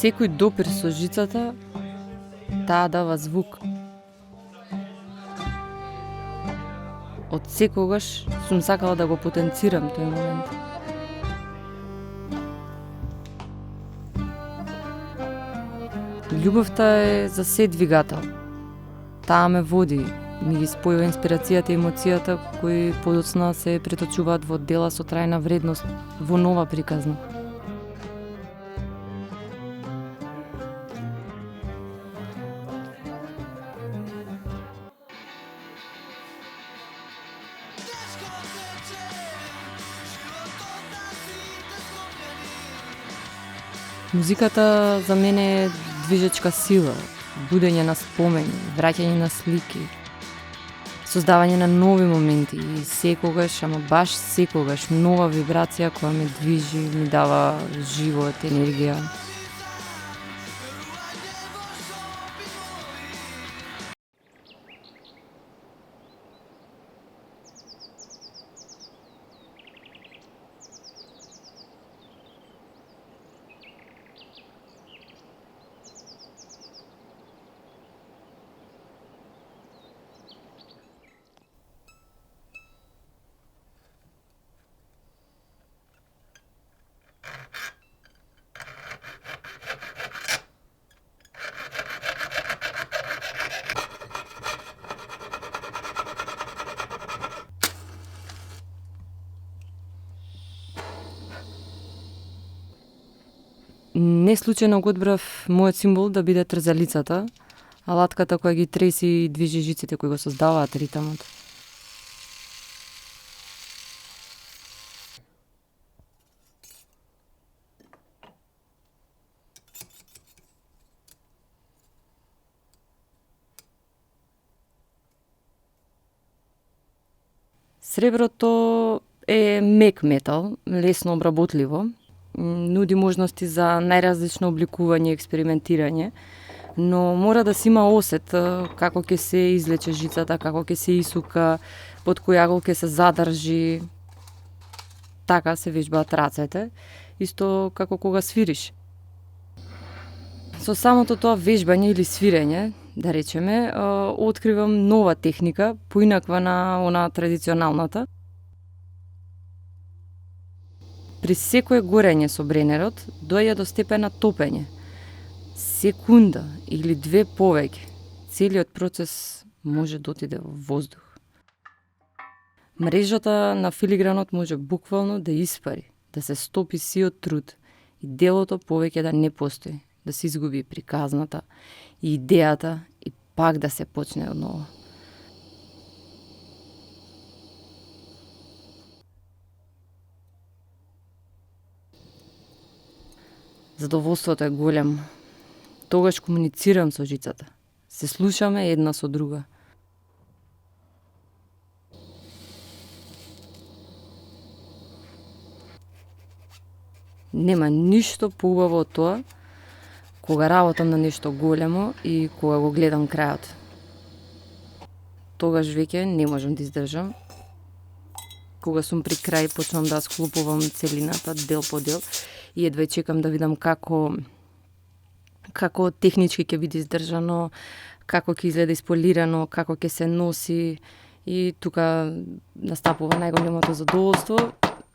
Секој допир со жицата, таа дава звук. Од секогаш сум сакала да го потенцирам тој момент. Љубовта е за се двигател. Таа ме води, ми ги спојува инспирацијата и емоцијата кои подоцна се преточуваат во дела со трајна вредност, во нова приказна. Музиката за мене е движечка сила, будење на спомени, враќање на слики, создавање на нови моменти и секогаш, ама баш секогаш, нова вибрација која ме движи, ми дава живот, енергија. Не случајно го одбрав мојот символ да биде трзалицата, алатката која ги треси и движи жиците кои го создаваат ритамот. Среброто е мек метал, лесно обработливо, нуди можности за најразлично обликување и експериментирање, но мора да се има осет како ќе се излече жицата, како ќе се исука, под кој агол ќе се задржи. Така се вежбаат рацете, исто како кога свириш. Со самото тоа вежбање или свирење, да речеме, откривам нова техника, поинаква на она традиционалната. При секое горење со бренерот доаѓа до степен на топење. Секунда или две повеќе, целиот процес може да отиде во воздух. Мрежата на филигранот може буквално да испари, да се стопи сиот труд и делото повеќе да не постои, да се изгуби приказната и идејата и пак да се почне од ново. Задоволството е големо. Тогаш комуницирам со жицата. Се слушаме една со друга. Нема ништо поубаво од тоа кога работам на нешто големо и кога го гледам крајот. Тогаш веќе не можам да издржам. Кога сум при крај, почнам да склопувам целината дел по дел и едва чекам да видам како технички ќе биде издржано, како ќе изгледа исполирано, како ќе се носи и тука настапува најголемото задоволство.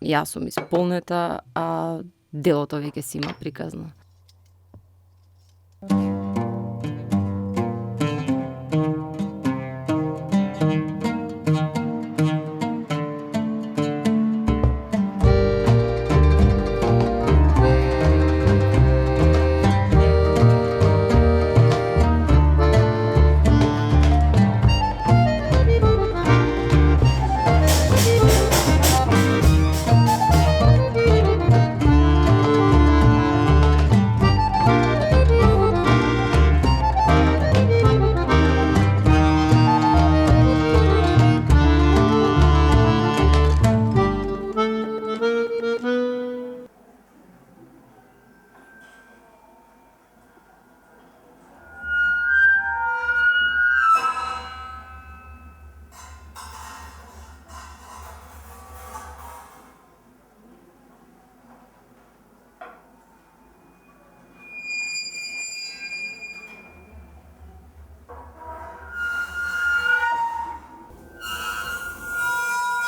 Јас сум исполнета, а делото веќе си има приказна.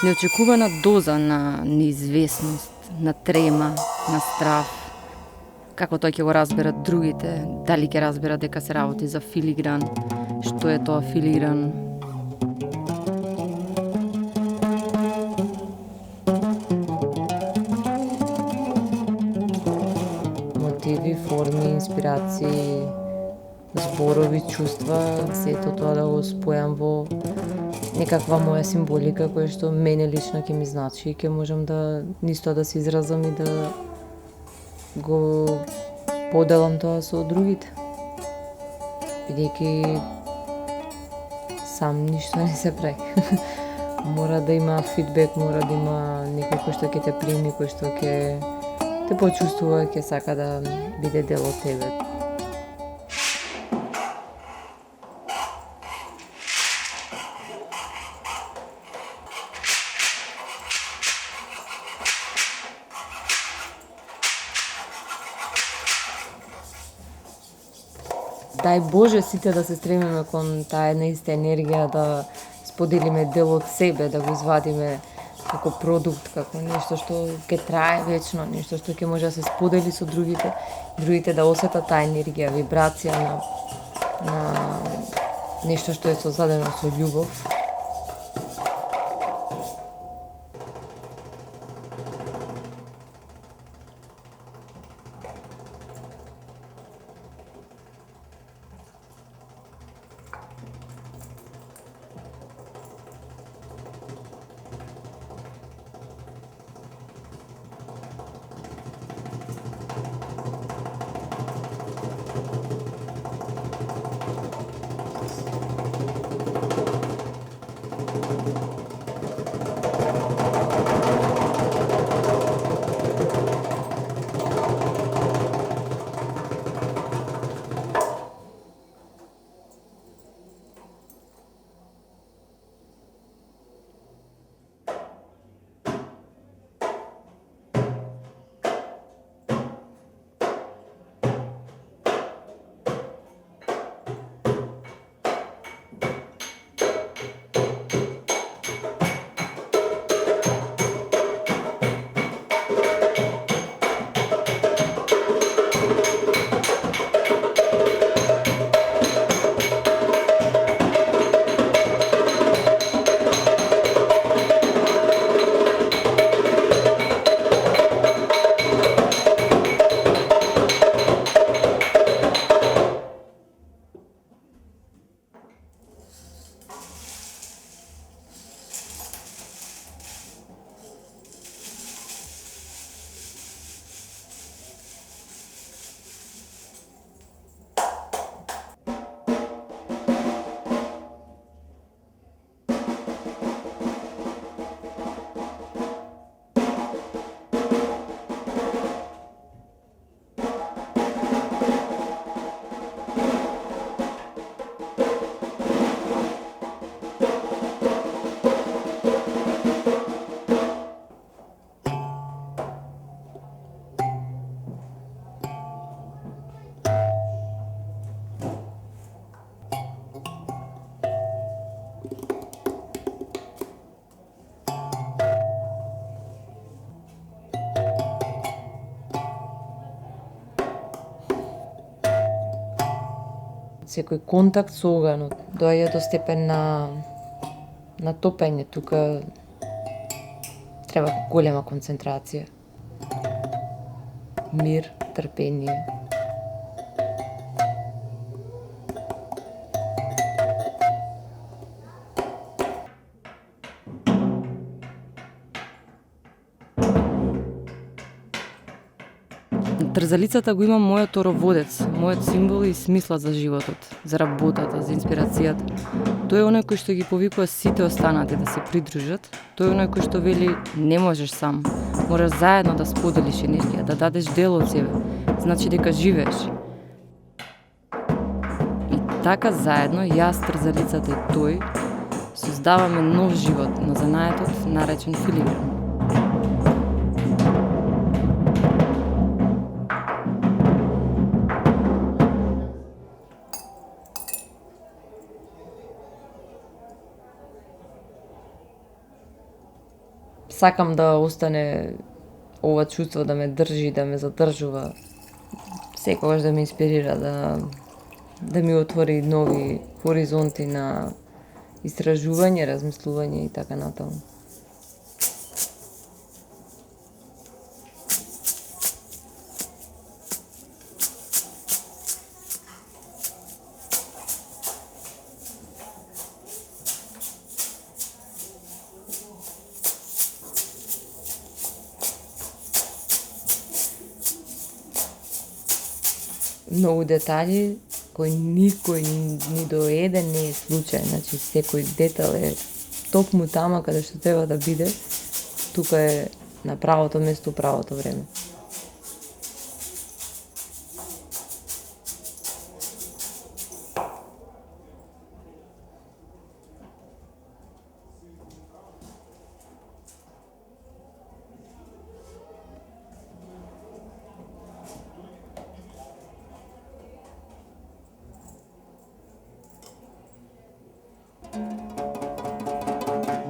Неочекувана доза на неизвестност, на трема, на страв. Како тој ќе го разберат другите, дали ќе разберат дека се работи за филигран, што е тоа филигран. Мотиви, форми, инспирации, зборови, чувства, сето тоа да го спојам во некаква моја символика која што мене лично ќе ми значи и ќе можам да нисто да се изразам и да го поделам тоа со другите. Бидејќи сам ништо не се прави. Мора да има фидбек, мора да има некој кој што ќе те прими, кој што ќе те почувствува, ќе сака да биде дел од тебе. Дај Боже сите да се стремиме кон таа една иста енергија, да споделиме дел од себе, да го извадиме како продукт, како нешто што ќе трае вечно, нешто што ќе може да се сподели со другите, другите да осетат таа енергија, вибрација на нешто што е создадено со љубов. Секој контакт со оганот доаѓа до степен на топење, тука треба голема концентрација. Мир, трпение. Трзалицата го има мојот ороводец, мојот символ и смисла за животот, за работата, за инспирацијата. Тој е оној кој што ги повикува сите останати да се придружат. Тој е оној кој што вели не можеш сам. Мораш заедно да споделиш енергија, да дадеш дел од себе. Значи дека живееш. И така заедно, јас, трзалицата и тој, создаваме нов живот на занаетот наречен филигран. Сакам да остане ова чувство да ме држи, да ме задржува, секогаш да ме инспирира, да ми отвори нови хоризонти на истражување, размислување и така натаму. Многу детали кои никој ни до еден не е случај, значи секој детал е токму тама каде што треба да биде, тука е на правото место, правото време.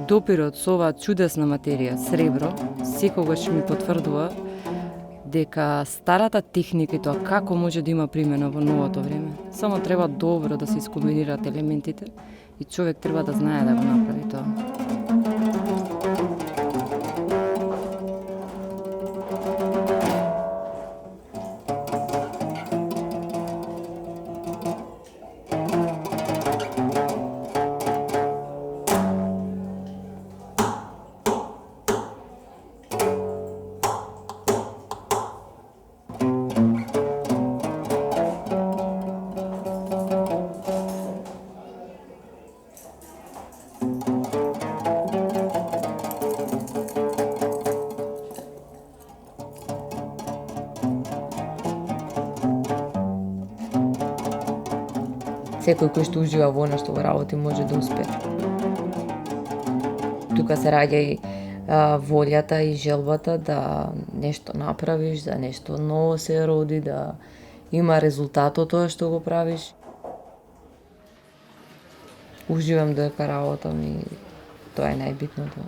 Допирот со оваа чудесна материја, сребро, секогаш ми потврдува дека старата техника и тоа како може да има примена во новото време. Само треба добро да се искомбинираат елементите и човек треба да знае да го направи тоа. Секој кој што ужива во нешто во работи може да успее. Тука се раѓа и волјата и желбата да нешто направиш, да нешто ново се роди, да има резултат од тоа што го правиш. Уживам додека работам и тоа е најбитното.